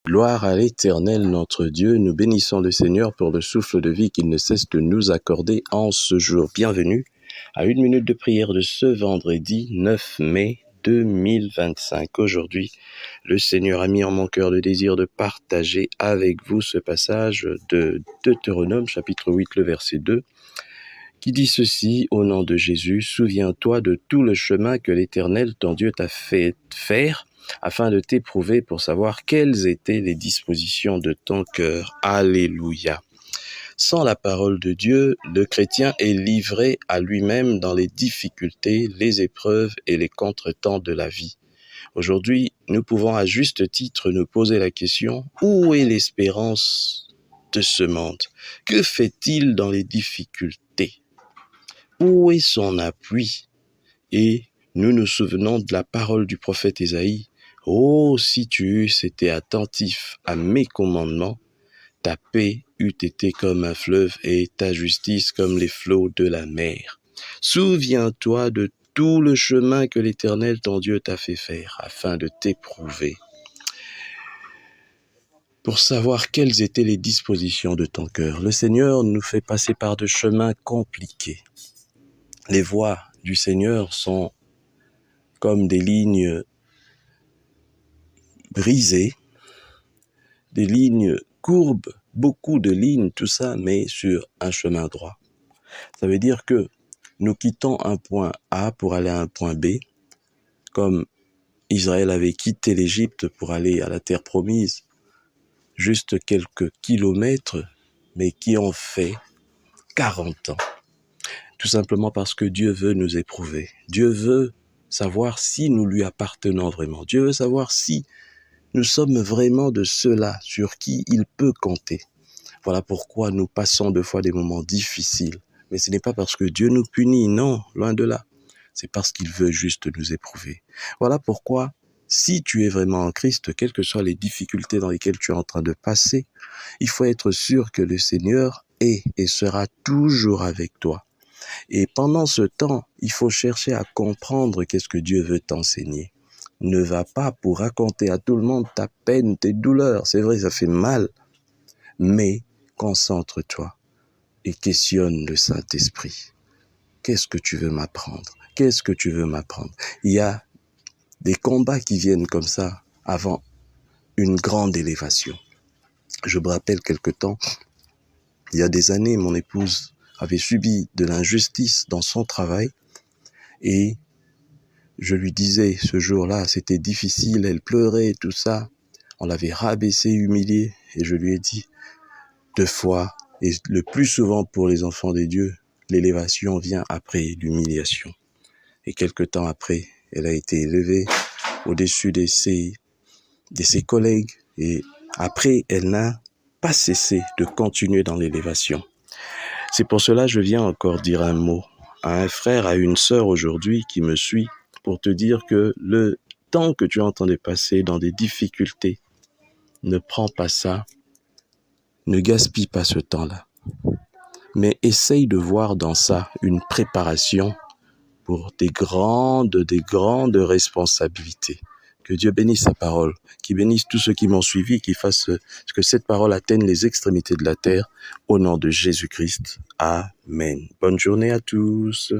Gloire à l'Éternel notre Dieu, nous bénissons le Seigneur pour le souffle de vie qu'il ne cesse de nous accorder en ce jour. Bienvenue à une minute de prière de ce vendredi 9 mai 2025. Aujourd'hui, le Seigneur a mis en mon cœur le désir de partager avec vous ce passage de Deutéronome, chapitre 8, le verset 2, qui dit ceci: au nom de Jésus, souviens-toi de tout le chemin que l'Éternel, ton Dieu, t'a fait faire, afin de t'éprouver pour savoir quelles étaient les dispositions de ton cœur. Alléluia. Sans la parole de Dieu, le chrétien est livré à lui-même dans les difficultés, les épreuves et les contretemps de la vie. Aujourd'hui, nous pouvons à juste titre nous poser la question: où est l'espérance de ce monde? Que fait-il dans les difficultés? Où est son appui? Et nous nous souvenons de la parole du prophète Ésaïe: oh, si tu eusses été attentif à mes commandements, ta paix eût été comme un fleuve et ta justice comme les flots de la mer. Souviens-toi de tout le chemin que l'Éternel, ton Dieu, t'a fait faire, afin de t'éprouver, pour savoir quelles étaient les dispositions de ton cœur. Le Seigneur nous fait passer par de chemins compliqués. Les voies du Seigneur sont comme des lignes brisées, des lignes courbes, beaucoup de lignes, tout ça, mais sur un chemin droit. Ça veut dire que nous quittons un point A pour aller à un point B, comme Israël avait quitté l'Égypte pour aller à la terre promise, juste quelques kilomètres, mais qui ont fait 40 ans. Tout simplement parce que Dieu veut nous éprouver. Dieu veut savoir si nous lui appartenons vraiment. Dieu veut savoir si nous sommes vraiment de ceux-là sur qui il peut compter. Voilà pourquoi nous passons deux fois des moments difficiles. Mais ce n'est pas parce que Dieu nous punit, non, loin de là. C'est parce qu'il veut juste nous éprouver. Voilà pourquoi, si tu es vraiment en Christ, quelles que soient les difficultés dans lesquelles tu es en train de passer, il faut être sûr que le Seigneur est et sera toujours avec toi. Et pendant ce temps, il faut chercher à comprendre qu'est-ce que Dieu veut t'enseigner. Ne va pas pour raconter à tout le monde ta peine, tes douleurs. C'est vrai, ça fait mal. Mais concentre-toi et questionne le Saint-Esprit. Qu'est-ce que tu veux m'apprendre? Qu'est-ce que tu veux m'apprendre? Il y a des combats qui viennent comme ça avant une grande élévation. Je me rappelle quelque temps, il y a des années, mon épouse avait subi de l'injustice dans son travail et je lui disais ce jour-là, c'était difficile, elle pleurait, tout ça. On l'avait rabaissée, humiliée, et je lui ai dit 2 fois, et le plus souvent pour les enfants des dieux, l'élévation vient après l'humiliation. Et quelque temps après, elle a été élevée au-dessus de ses collègues, et après, elle n'a pas cessé de continuer dans l'élévation. C'est pour cela que je viens encore dire un mot à un frère, à une sœur aujourd'hui qui me suit, pour te dire que le temps que tu es en train de passer dans des difficultés, ne prends pas ça, ne gaspille pas ce temps-là, mais essaye de voir dans ça une préparation pour des grandes responsabilités. Que Dieu bénisse sa parole, qu'il bénisse tous ceux qui m'ont suivi, qu'il fasse que cette parole atteigne les extrémités de la terre, au nom de Jésus-Christ. Amen. Bonne journée à tous.